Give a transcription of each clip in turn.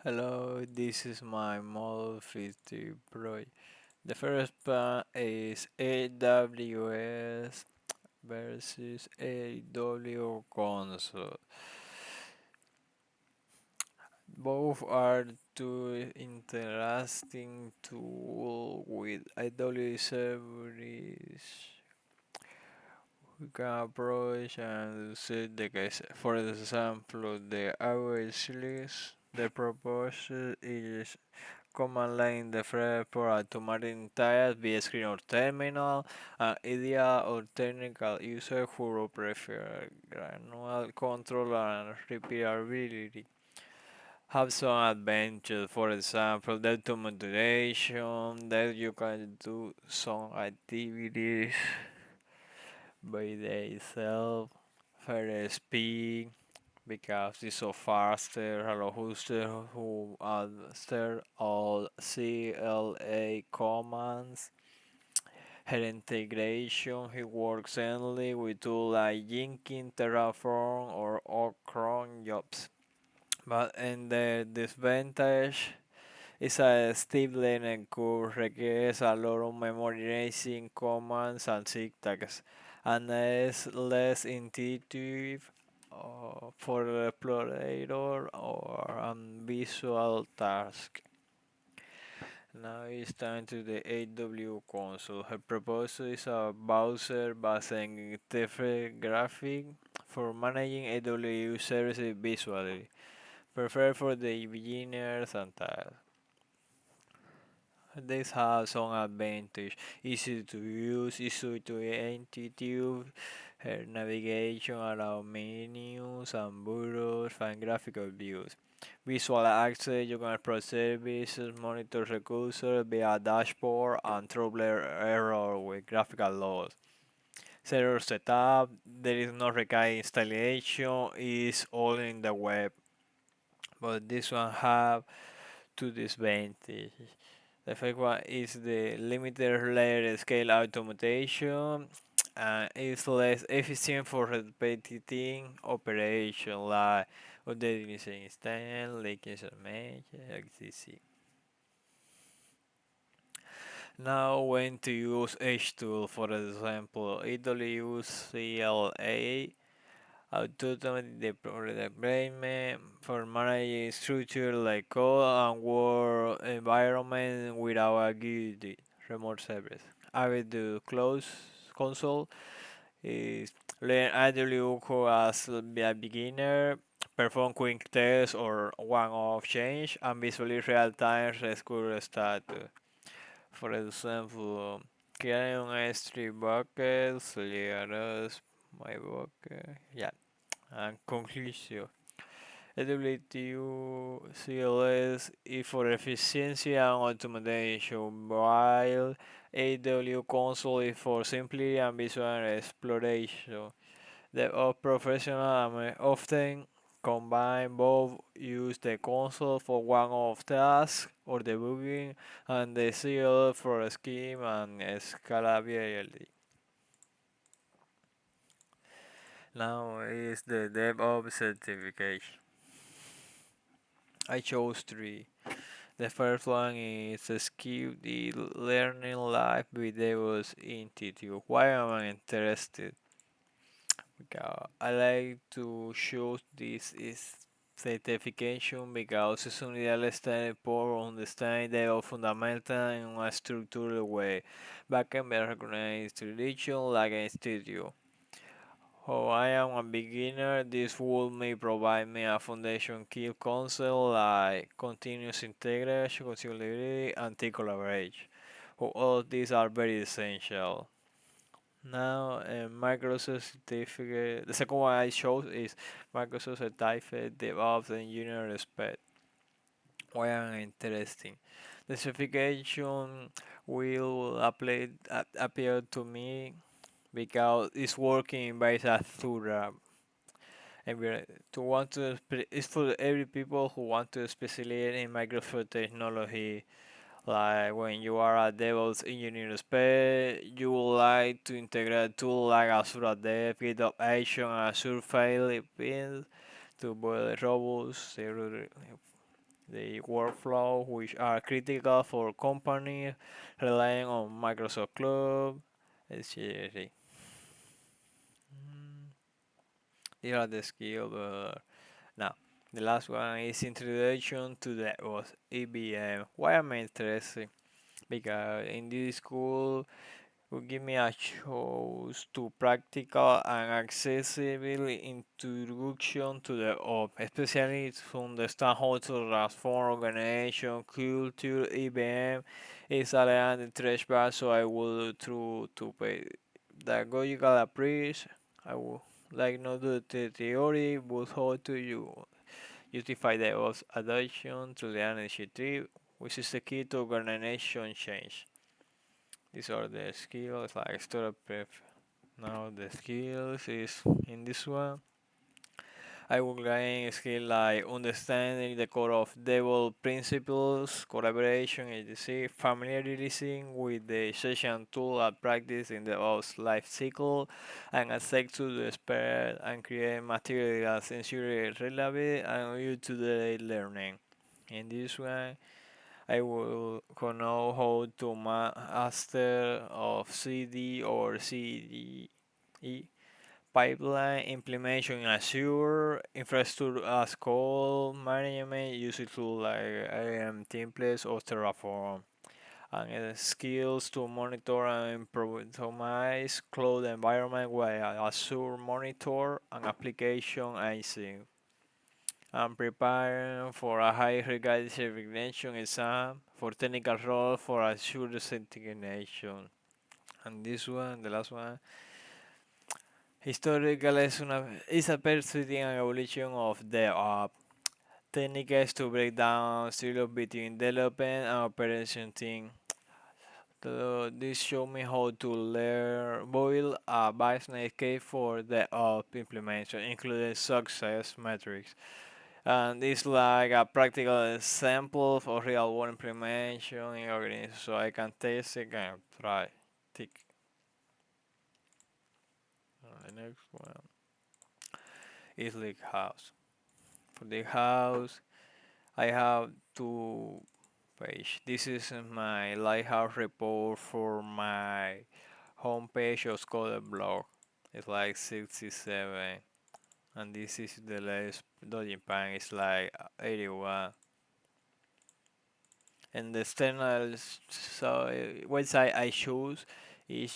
Hello, this is my Model 50 Pro. The first plan is AWS versus AW console. Both are two interesting tools with AWS services. We can approach and set the case. For example, the average list. The proposal is command line the frame for automatic tasks via screen or terminal, an ideal or technical user who prefer granular control and repeatability. Have some advantages, for example, the automation that you can do some activities by themselves, faster speed, because it's so faster. Hello, who's there who answer all CLA commands. Her integration, he works only with tools like Jenkins, Terraform, or cron jobs. But in the disadvantage is a steep learning curve, requires a lot of memorizing commands and syntax, and is less intuitive for the explorer or visual task. Now it's time to the AW console. Her proposal is a browser based on different graphic for managing AW services visually, preferred for the beginners and tasks. This has some advantage. Easy to use, easy to intuitive, navigation around menus and buttons and graphical views. Visual access, you can approach services, monitor recursos via dashboard and trouble error with graphical loss. Server setup, there is no required installation, is all in the web. But this one have two disadvantages. The first one is the limited layer scale automation and is less efficient for repetitive operation like updating instance, linking image, etc. Now when to use H tool, for example, use CLA automatic deployment for managing structure like code and work environment without a guided remote service. I will do close console is learn AWS as a beginner, perform quick tests or one-off change, and visually real-time rescue status. For example, create un S3 bucket, clear my bucket, yeah. And conclusion. AWS is for efficiency and automation, while AW console is for simplicity and visual exploration. The professional may often combine both, use the console for one-off tasks or debugging, and the CL for scheme and scalability. Now is the DevOps certification. I chose three. The first one is Skill the Learning Live Videos Institute. Why am I interested? Because I like to choose this is certification because it's un ideal standard for understanding the fundamental in a structured way. Back can be recognized tradition like an institute. Oh, I am a beginner. This would may provide me a foundation key concept like continuous integration, scalability, and team collaboration. All these are very essential. Now, Microsoft certificate. The second one I chose is Microsoft Certificate DevOps Engineer Respect. Why am interesting? The certification will appear to me because it's working by a thorough to want to it's for every people who want to specialize in Microsoft technology. Like when you are a DevOps engineer spec, you would like to integrate tools like Azure Dev, GitHub Action, and Azure File Build to build robust the workflow which are critical for companies relying on Microsoft Cloud, etc. Mm, These are the skills. Now, the last one is introduction to the was EBM. Why am I interested? Because in this school will give me a choice to practical and accessible introduction to the op, especially to understand how to transform organization, culture, EBM is aligned the trash bar, so I will through to pay the logical approach. I will like not do the theory, but how to you justify the adoption to the initiative, which is the key to organization change. These are the skills like store prep. Now the skills is in this one. I will gain skill like understanding the core of DevOps principles, collaboration, etc., familiarizing with the session tool and practice in the DevOps life cycle, and access to the expert and create materials ensure relevant and new to the learning. In this one, I will know how to master of CD or CDE pipeline implementation in Azure, infrastructure as code management using tools like IAM templates or Terraform, and skills to monitor and improve optimize cloud environment with Azure Monitor and application IC. I'm preparing for a high regarding certification exam for technical role for Azure certification. And this one, the last one, historical is a pursuing and evolution of the app. Techniques to break down silos between development and operation team. This show me how to build a business case for the app implementation, including success metrics. And it's like a practical example for real world implementation in organization, so I can test it and try. Tick. The next one is Lake House. For the house, I have two page. This is my Lighthouse report for my homepage of Scholar blog. It's like 67, and this is the latest Dodging Pan. It's like 81. And the external website I choose is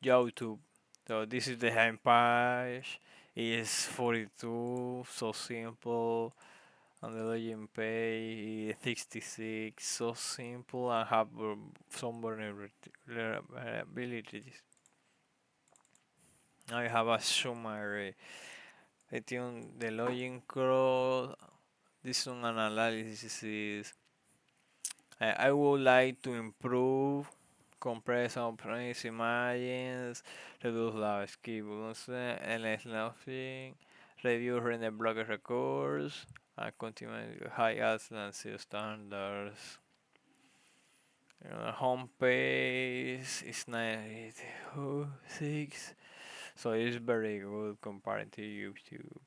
YouTube. So this is the homepage. It's 42, so simple. And the login page is 66, so simple and have some vulnerabilities. I have a summary. I think the login code. This one analysis is I would like to improve compress on-premise images, reduce large keyboards and snapping, review render block records, and continue high latency standards. Home page is 96, so it's very good compared to YouTube.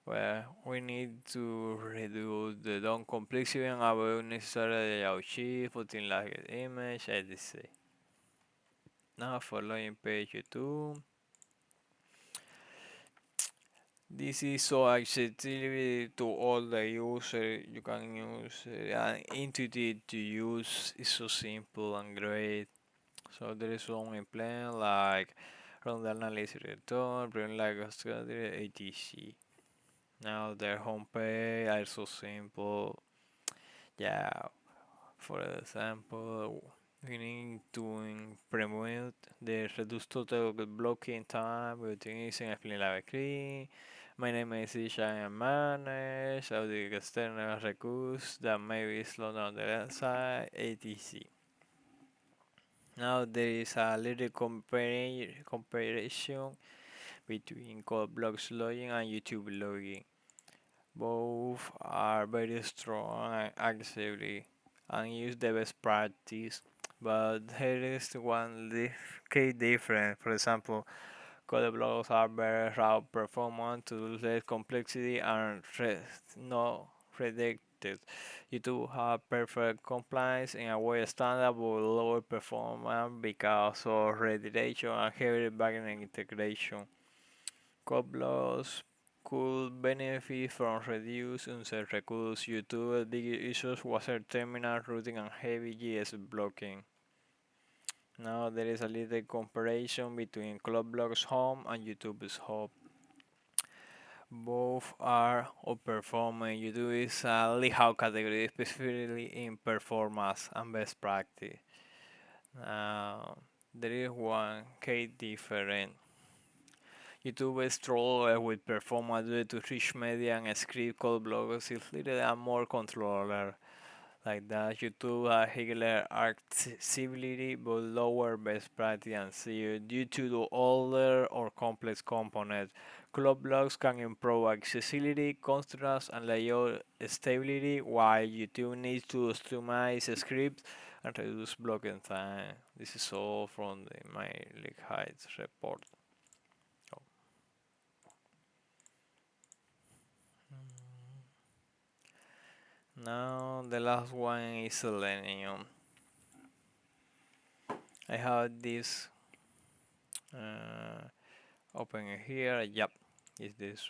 Well, we need to reduce the DOM complexity and avoid unnecessary layout shift, putting like image, etc. Now for login page YouTube. This is so accessible to all the users. You can use and intuitive to use. It's so simple and great. So there is only plan like run the analysis return, bring like a strategy, etc. Now their homepage are so simple. Yeah, for example, we need to implement the reduce total blocking time between using explain live screen. My name is Isha and manage of the external recurse that may be slowed down the website, etc. Now there is a little comparison between code blocks logging and YouTube logging. Both are very strong and accessible and use the best practice. But here is one key difference. For example, code blocks are very raw performance to less complexity and no redacted limited. YouTube have perfect compliance in a way standard but lower performance because of redirection and heavy backend integration. Coblos could benefit from reduced user recursions. YouTube big issues was their terminal routing and heavy JS blocking. Now there is a little comparison between Cloudblock's home and YouTube's home. Both are outperforming. YouTube is a lead category, specifically in performance and best practice. Now there is one key difference. YouTube struggles with performance due to rich media and script called blogs is little and more controller. Like that, YouTube has higher accessibility but lower best practice and SEO due to the older or complex components. Club blogs can improve accessibility, contrast, and layout stability, while YouTube needs to optimize scripts and reduce blocking time. This is all from the My League Heights report. Oh. Now the last one is Selenium. I have this open here. Yep, is this.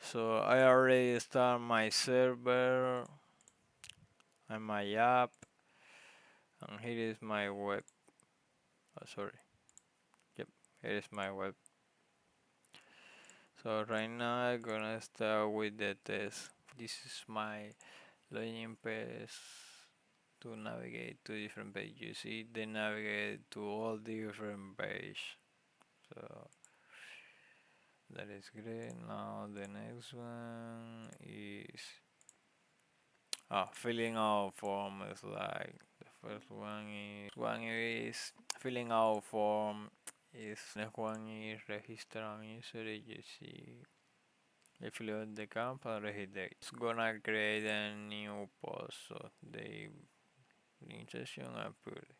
So I already start my server and my app, and here is my web. Oh, sorry. Yep, here is my web. So right now I'm gonna start with the test. This is my login page to navigate to different pages. You see, they navigate to all different pages. So that is great. Now the next one is filling out form is like the first one is filling out form is next one is register and user agency. If you load the camp and register, it's gonna create a new post so the link session and put it.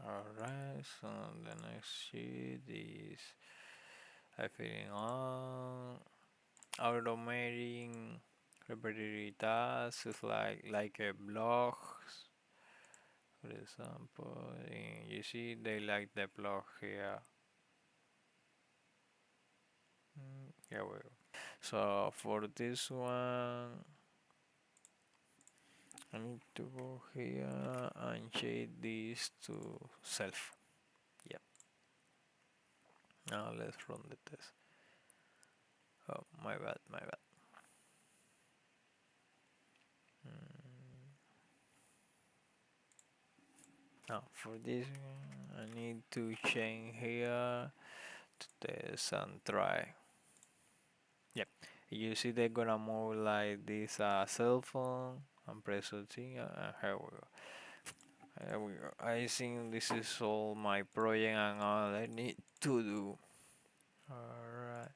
Alright, so the next sheet is I filling out automating repetitive tasks is like a blog. For example, you see they like the blog here. Here we go. So for this one, I need to go here and change this to self. Yep. Now let's run the test. Oh, my bad, my bad. Now for this one, I need to change here to test and try. Yep. You see they're gonna move like this cell phone and press the thing and here we go. Here we go. I think this is all my project and all I need to do. Alright.